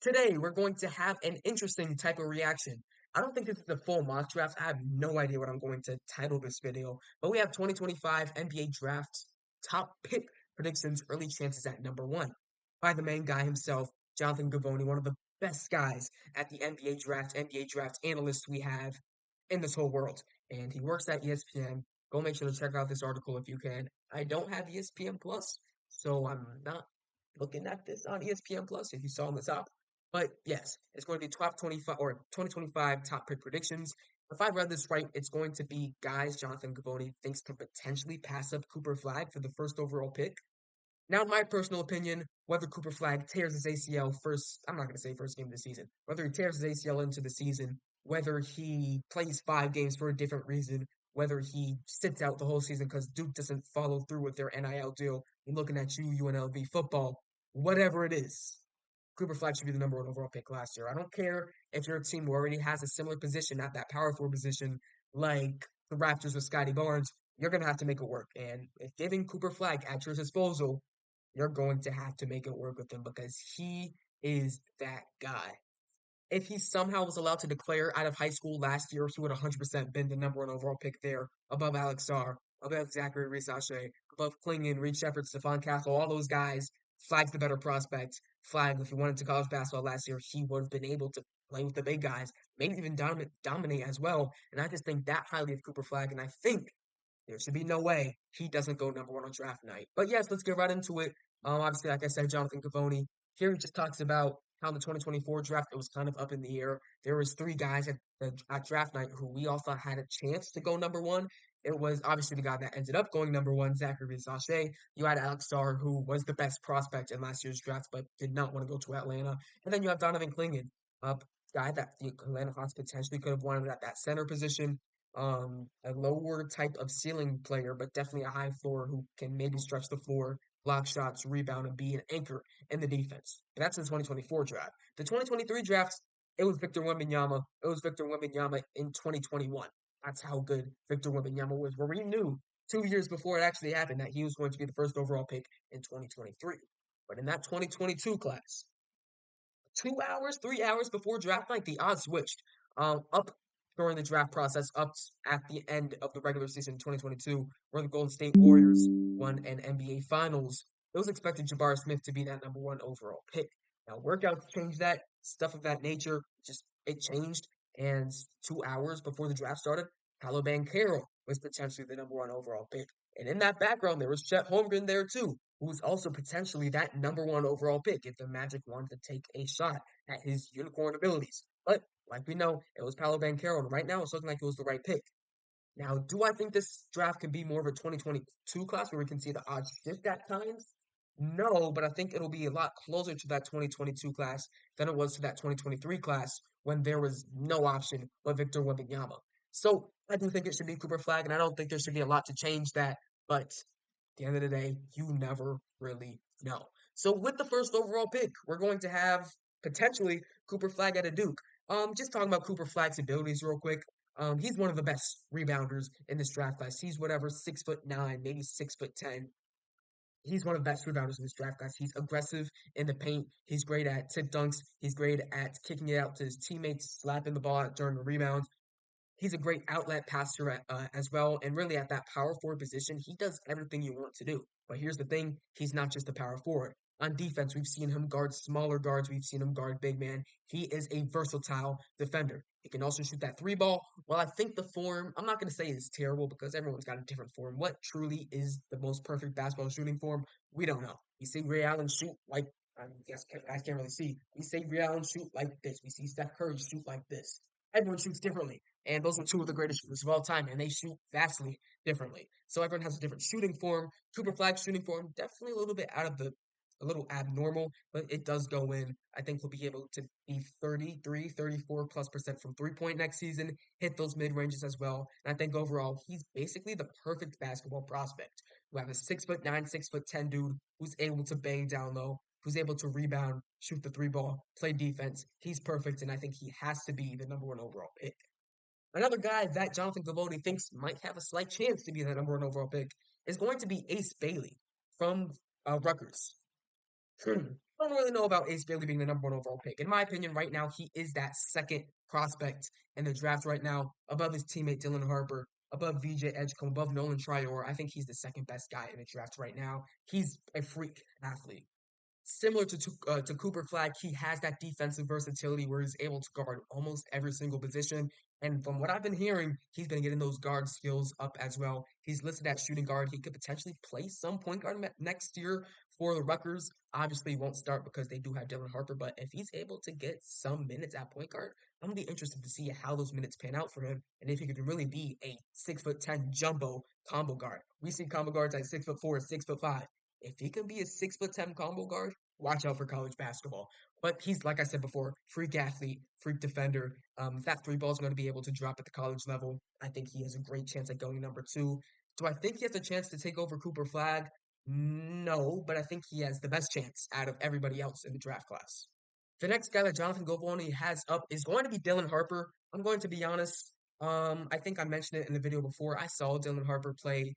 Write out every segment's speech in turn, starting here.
Today, we're going to have an interesting type of reaction. I don't think this is the full mock draft. I have no idea what I'm going to title this video, but we have 2025 NBA Draft top pick predictions, early chances at number one by the main guy himself, Jonathan Givony, one of the best guys at the NBA draft analyst we have in this whole world. And he works at ESPN. Go make sure to check out this article if you can. I don't have ESPN Plus, so I'm not looking at this on ESPN Plus if you saw on the top. But yes, it's going to be top 25 or 2025 top pick predictions. If I read this right, it's going to be guys Jonathan Givony thinks can potentially pass up Cooper Flagg for the first overall pick. Now, in my personal opinion, whether Cooper Flagg tears his ACL first, I'm not going to say first game of the season, whether he tears his ACL into the season, whether he plays 5 games for a different reason, whether he sits out the whole season because Duke doesn't follow through with their NIL deal, and looking at you, UNLV football, whatever it is, Cooper Flagg should be the number one overall pick last year. I don't care if your team already has a similar position at that power forward position, like the Raptors with Scotty Barnes. You're going to have to make it work. And if giving Cooper Flagg at your disposal, you're going to have to make it work with him because he is that guy. If he somehow was allowed to declare out of high school last year, he would 100% been the number one overall pick there, above Alex Sarr, above Zachary Risache, above Klingon, Reed Shepard, Stephon Castle, all those guys. Flagg's the better prospect. Flag, if he went into college basketball last year, he would have been able to play with the big guys, maybe even dominate as well. And I just think that highly of Cooper Flag, and I think there should be no way he doesn't go number one on draft night. But yes, let's get right into it. Obviously, like I said, Jonathan Givony. Here he just talks about how in the 2024 draft it was kind of up in the air. There was 3 guys at draft night who we all thought had a chance to go number one. It was obviously the guy that ended up going number one, Zachary Risache. You had Alex Sarr, who was the best prospect in last year's draft, but did not want to go to Atlanta. And then you have Donovan Klingon, a guy that the Atlanta Hawks potentially could have wanted at that center position, a lower type of ceiling player, but definitely a high floor who can maybe stretch the floor, block shots, rebound, and be an anchor in the defense. But that's the 2024 draft. The 2023 draft, it was Victor Wembanyama. It was Victor Wembanyama in 2021. That's how good Victor Wembanyama was. Where we knew 2 years before it actually happened that he was going to be the first overall pick in 2023. But in that 2022 class, 2 hours, 3 hours before draft night, the odds switched. Up during the draft process, up at the end of the regular season in 2022, where the Golden State Warriors won an NBA Finals. It was expected Jabari Smith to be that number one overall pick. Now, workouts changed that, stuff of that nature, just it changed. And 2 hours before the draft started, Paolo Banchero was potentially the number one overall pick. And in that background, there was Chet Holmgren there too, who was also potentially that number one overall pick if the Magic wanted to take a shot at his unicorn abilities. But like we know, it was Paolo Banchero, and right now it's looking like it was the right pick. Now, do I think this draft can be more of a 2022 class where we can see the odds shift at times? No, but I think it'll be a lot closer to that 2022 class than it was to that 2023 class when there was no option but Victor Wembanyama. So I do think it should be Cooper Flag, and I don't think there should be a lot to change that. But at the end of the day, you never really know. So with the first overall pick, we're going to have potentially Cooper Flag at a Duke. Just talking about Cooper Flag's abilities real quick. He's one of the best rebounders in this draft class. He's whatever 6'9", maybe 6'10". He's one of the best rebounders in this draft class. He's aggressive in the paint. He's great at tip dunks. He's great at kicking it out to his teammates, slapping the ball out during the rebounds. He's a great outlet passer as well. And really, at that power forward position, he does everything you want to do. But here's the thing, he's not just a power forward. On defense, we've seen him guard smaller guards. We've seen him guard big man. He is a versatile defender. He can also shoot that 3 ball. Well, I think the form, I'm not going to say is terrible because everyone's got a different form. What truly is the most perfect basketball shooting form? We don't know. You see Ray Allen shoot like, I guess I can't really see. We see Ray Allen shoot like this. We see Steph Curry shoot like this. Everyone shoots differently. And those are 2 of the greatest shooters of all time, and they shoot vastly differently. So everyone has a different shooting form. Cooper Flagg's shooting form, definitely a little bit a little abnormal, but it does go in. I think he'll be able to be 33, 34 plus percent from 3 point next season, hit those mid ranges as well. And I think overall, he's basically the perfect basketball prospect. You have a 6'9", 6'10" dude who's able to bang down low, who's able to rebound, shoot the 3 ball, play defense. He's perfect, and I think he has to be the number one overall pick. Another guy that Jonathan Givony thinks might have a slight chance to be the number one overall pick is going to be Ace Bailey from Rutgers. I don't really know about Ace Bailey being the number one overall pick. In my opinion, right now, he is that second prospect in the draft right now, above his teammate Dylan Harper, above VJ Edgecombe, above Nolan Trior. I think he's the second best guy in the draft right now. He's a freak athlete. Similar to Cooper Flagg, he has that defensive versatility where he's able to guard almost every single position. And from what I've been hearing, he's been getting those guard skills up as well. He's listed at shooting guard. He could potentially play some point guard next year for the Rutgers. Obviously, he won't start because they do have Dylan Harper. But if he's able to get some minutes at point guard, I'm gonna be interested to see how those minutes pan out for him and if he could really be a 6'10" jumbo combo guard. We see combo guards at 6'4", 6'5". If he can be a 6'10" combo guard, watch out for college basketball. But he's, like I said before, freak athlete, freak defender. If that three ball is going to be able to drop at the college level, I think he has a great chance at going number two. Do I think he has a chance to take over Cooper Flagg? No, but I think he has the best chance out of everybody else in the draft class. The next guy that Jonathan Govoni has up is going to be Dylan Harper. I'm going to be honest. I think I mentioned it in the video before. I saw Dylan Harper play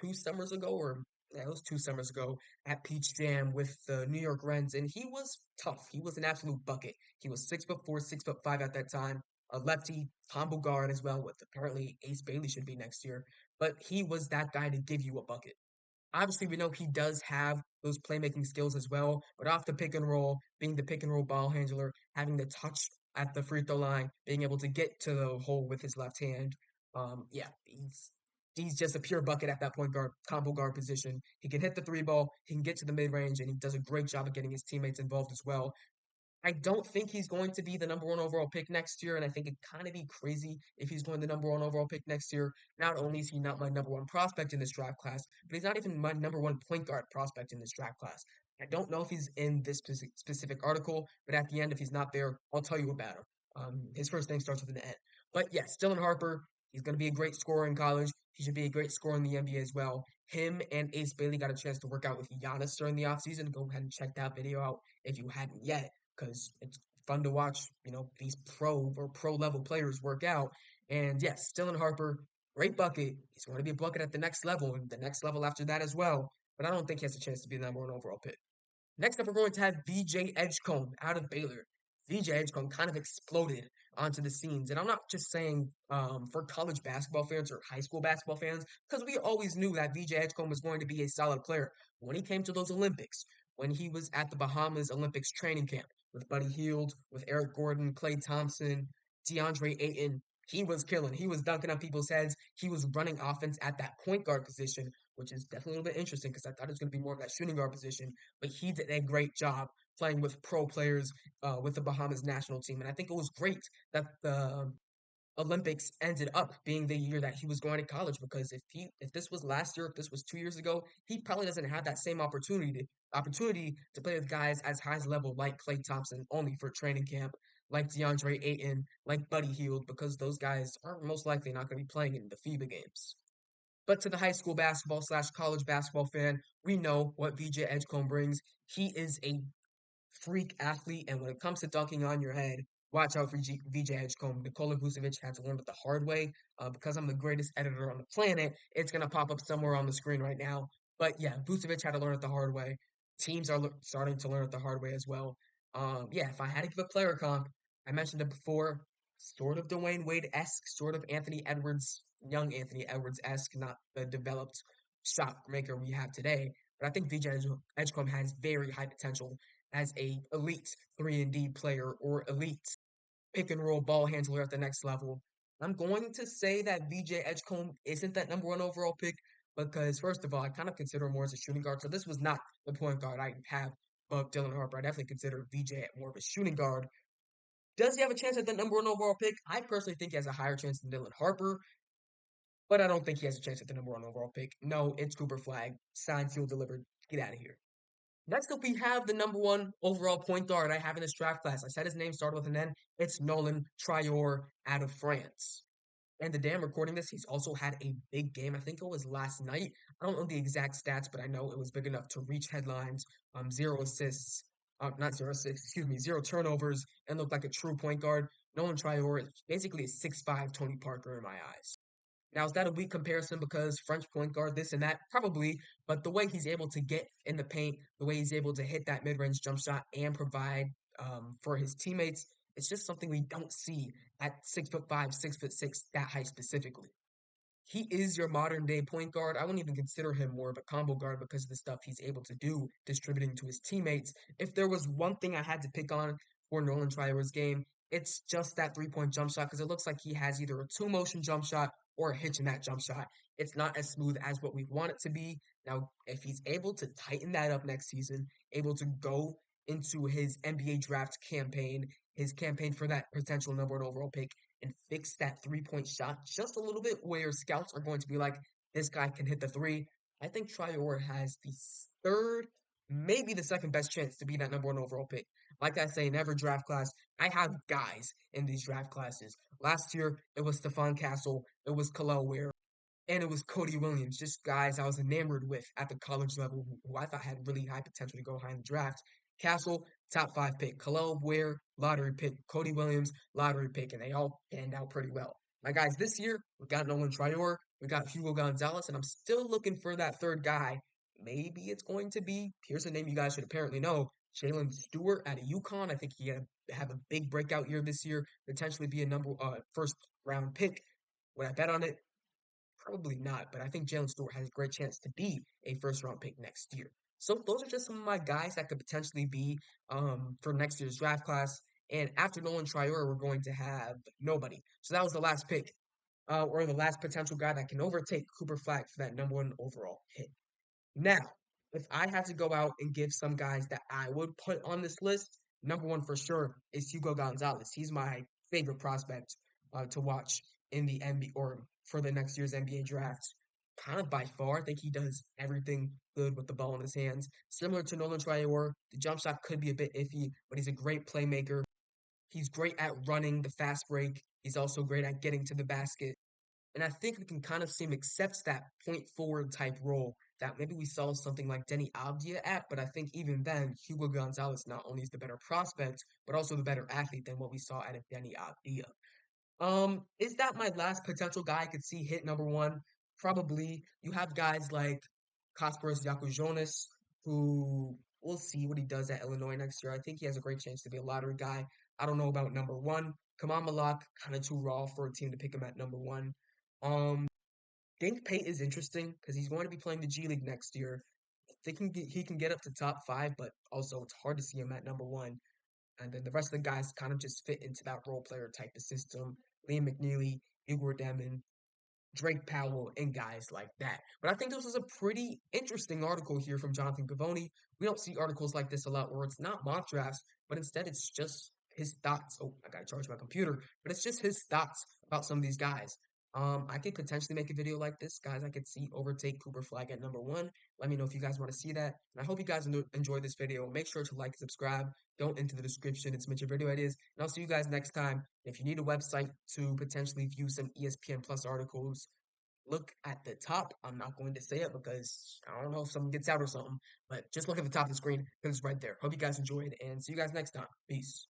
2 summers ago, or yeah, it was 2 summers ago at Peach Jam with the New York Rens, and he was tough. He was an absolute bucket. He was 6'4", 6'5" at that time, a lefty combo guard as well, with apparently Ace Bailey should be next year. But he was that guy to give you a bucket. Obviously, we know he does have those playmaking skills as well, but off the pick and roll, being the pick and roll ball handler, having the touch at the free throw line, being able to get to the hole with his left hand. Yeah, he's just a pure bucket at that point guard, combo guard position. He can hit the three ball, he can get to the mid range, and he does a great job of getting his teammates involved as well. I don't think he's going to be the number one overall pick next year, and I think it'd kind of be crazy if he's going the number one overall pick next year. Not only is he not my number one prospect in this draft class, but he's not even my number one point guard prospect in this draft class. I don't know if he's in this specific article, but at the end, if he's not there, I'll tell you about him. His first name starts with an N. But yes, Dylan Harper, he's going to be a great scorer in college. He should be a great scorer in the NBA as well. Him and Ace Bailey got a chance to work out with Giannis during the offseason. Go ahead and check that video out if you hadn't yet because it's fun to watch, these pro level players work out. And yes, Dylan Harper, great bucket. He's going to be a bucket at the next level and the next level after that as well. But I don't think he has a chance to be the number one overall pick. Next up, we're going to have VJ Edgecombe out of Baylor. VJ Edgecombe kind of exploded onto the scenes. And I'm not just saying for college basketball fans or high school basketball fans, because we always knew that VJ Edgecombe was going to be a solid player. When he came to those Olympics, when he was at the Bahamas Olympics training camp with Buddy Hield, with Eric Gordon, Klay Thompson, DeAndre Ayton, he was killing. He was dunking on people's heads. He was running offense at that point guard position, which is definitely a little bit interesting because I thought it was going to be more of that shooting guard position. But he did a great job playing with pro players with the Bahamas national team. And I think it was great that the Olympics ended up being the year that he was going to college because if this was last year, if this was 2 years ago, he probably doesn't have that same opportunity to play with guys as high as level like Klay Thompson only for training camp, like DeAndre Ayton, like Buddy Hield, because those guys are most likely not going to be playing in the FIBA games. But to the high school basketball slash college basketball fan, we know what VJ Edgecombe brings. He is a freak athlete, and when it comes to dunking on your head, watch out for VJ Edgecombe. Nikola Vucevic had to learn it the hard way. Because I'm the greatest editor on the planet, it's gonna pop up somewhere on the screen right now. But yeah, Vucevic had to learn it the hard way. Teams are starting to learn it the hard way as well. Yeah, if I had to give a player comp, I mentioned it before, sort of Dwayne Wade-esque, sort of Anthony Edwards, young Anthony Edwards-esque, not the developed shot maker we have today. But I think VJ Edgecombe has very high potential as a elite 3-and-D player or elite pick and roll ball handler at the next level. I'm going to say that VJ Edgecombe isn't that number one overall pick because first of all, I kind of consider him more as a shooting guard. So this was not the point guard I have above Dylan Harper. I definitely consider VJ more of a shooting guard. Does he have a chance at the number one overall pick? I personally think he has a higher chance than Dylan Harper, but I don't think he has a chance at the number one overall pick. No, it's Cooper Flagg. Signed, sealed, delivered. Get out of here. Next up, we have the number one overall point guard I have in this draft class. I said his name started with an N. It's Nolan Trior out of France. And the day I'm recording this, he's also had a big game. I think it was last night. I don't know the exact stats, but I know it was big enough to reach headlines. Zero assists, not zero assists, excuse me, zero turnovers, and looked like a true point guard. Nolan Trior is basically a 6'5" Tony Parker in my eyes. Now, is that a weak comparison because French point guard, this and that? Probably, but the way he's able to get in the paint, the way he's able to hit that mid-range jump shot and provide for his teammates, it's just something we don't see at 6'5", 6'6", that height specifically. He is your modern day point guard. I wouldn't even consider him more of a combo guard because of the stuff he's able to do distributing to his teammates. If there was one thing I had to pick on for Nolan Trior's game, it's just that 3-point jump shot because it looks like he has either a two motion jump shot or a hitch in that jump shot. It's not as smooth as what we want it to be. Now, if he's able to tighten that up next season, able to go into his NBA draft campaign, his campaign for that potential number one overall pick, and fix that 3-point shot just a little bit where scouts are going to be like, this guy can hit the three. I think Trior has the third, maybe the second best chance to be that number one overall pick. Like I say, in every draft class, I have guys in these draft classes. Last year, it was Stephon Castle, it was Khalil Ware, and it was Cody Williams, just guys I was enamored with at the college level who I thought had really high potential to go high in the draft. Castle, top five pick. Khalil Ware, lottery pick. Cody Williams, lottery pick. And they all panned out pretty well. My guys, this year, we got Nolan Trior, we got Hugo Gonzalez, and I'm still looking for that third guy. Maybe it's going to be, here's a name you guys should apparently know, Jalen Stewart at UConn. I think he had have a big breakout year this year, potentially be a first round pick. Would I bet on it? Probably not, but I think Jalen Stewart has a great chance to be a first round pick next year. So those are just some of my guys that could potentially be for next year's draft class. And after Nolan Trier, we're going to have nobody. So that was the last pick, or the last potential guy that can overtake Cooper Flagg for that number one overall pick. Now, if I had to go out and give some guys that I would put on this list, number one for sure is Hugo Gonzalez. He's my favorite prospect to watch in the NBA or for the next year's NBA draft. Kind of by far, I think he does everything good with the ball in his hands. Similar to Nolan Trior, the jump shot could be a bit iffy, but he's a great playmaker. He's great at running the fast break. He's also great at getting to the basket. And I think we can kind of see him accepts that point forward type role that maybe we saw something like Denny Avdia at, but I think even then, Hugo Gonzalez not only is the better prospect, but also the better athlete than what we saw out of Denny Avdia. Is that my last potential guy I could see hit number one? Probably. You have guys like Kasparas Yakujonis, who we'll see what he does at Illinois next year. I think he has a great chance to be a lottery guy. I don't know about number one. Kamal Malak, kind of too raw for a team to pick him at number one. Think Pate is interesting because he's going to be playing the G League next year. I think he can get up to top five, but also it's hard to see him at number one. And then the rest of the guys kind of just fit into that role player type of system. Liam McNeely, Igor Demon, Drake Powell, and guys like that. But I think this was a pretty interesting article here from Jonathan Gavoni. We don't see articles like this a lot where it's not mock drafts, but instead it's just his thoughts. Oh, I gotta charge my computer, but it's just his thoughts about some of these guys. I could potentially make a video like this, guys. I could see overtake Cooper Flag at number one. Let me know if you guys want to see that. And I hope you guys enjoy this video. Make sure to like and subscribe. Don't enter the description and submit your video ideas. And I'll see you guys next time. If you need a website to potentially view some ESPN Plus articles, look at the top. I'm not going to say it because I don't know if something gets out or something, but just look at the top of the screen because it's right there. Hope you guys enjoyed and see you guys next time. Peace.